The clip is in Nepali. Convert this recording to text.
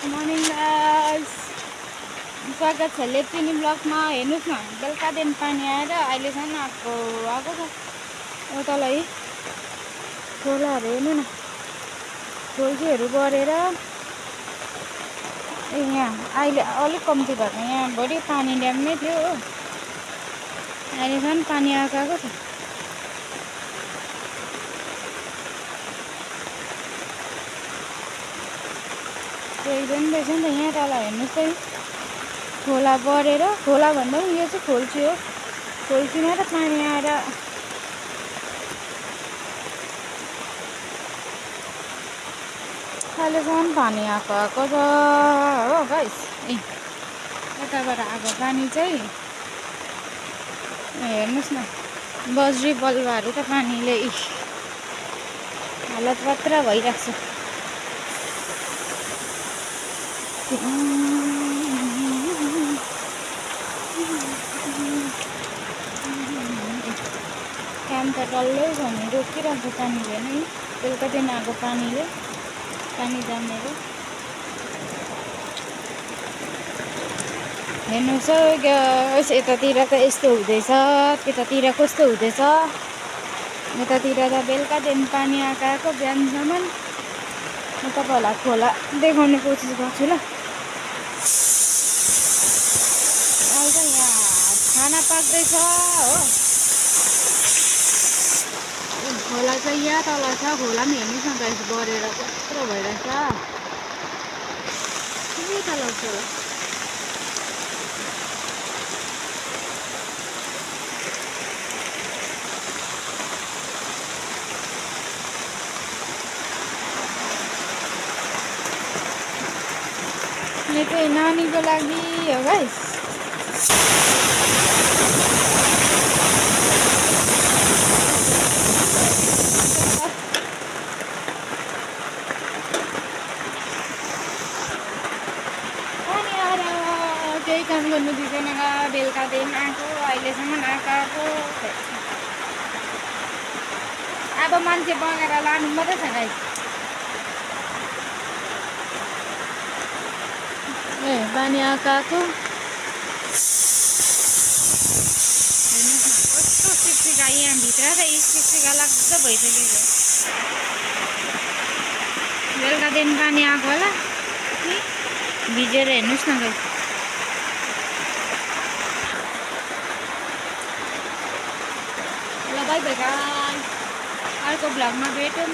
मर्निङ गाइस, स्वागत छ लेप्चिनी ब्लगमा। हेर्नुहोस् न, बेलुकादेखि पानी आएर अहिलेसम्म आएको छ। यो तल है खोलाहरू हेर्नु न, खोल्सीहरू बढेर यहाँ अहिले अलिक कम्ती भएको। यहाँ बढी पानी ड्याम्मै थियो हो, अहिलेसम्म पानी आएको छ। एकदम रहेछ नि त यहाँ तल हेर्नुहोस् त, खोला बढेर, खोला भन्दा पनि यो चाहिँ खोल्सी हो। खोल्सीमा त पानी आएर अहिलेसम्म पानी आएको छ हो गाइस। यताबाट आएको पानी चाहिँ हेर्नुहोस् न, बज्री बलुवाहरू त पानीले हालत पत्र भइरहेको छ। काम त डल्लै छ नि, रोकिरहेको पानीले नै, बेलुकादेखि आएको पानीले, पानी जामेर। हेर्नुहोस् यतातिर त यस्तो हुँदैछ, त्यतातिर कस्तो हुँदैछ। यतातिर त बेलुकादेखि पानी आएको बिहानसम्म। म तपाईँहरूलाई खोला देखाउने कोसिस गर्छु ल। अहिले त यहाँ खाना पाक्दैछ हो। खोला चाहिँ यहाँ तल छ, खोला पनि हेर्नुहोस् न गाइस, बढेर कत्रो भइरहेछ। के तल खोला यो चाहिँ नानीको लागि हो गाइस। पानी आएर केही काम गर्नु दिँदैन, बेलुकादेखि आएको अहिलेसम्म आएको। अब मान्छे बगेर लानु मात्रै छ गाइस। पानी आएको हेर्नुहोस् न, कस्तो सिक्सिका। यहाँ भित्र त सिक्सिका लाग्दो भइसकेको। बेलुकादेखि पानी आएको होला नि, भिजेर हेर्नुहोस् न गाइस। ल बाई बाई गाइस, अर्को भ्लगमा भेटौँ।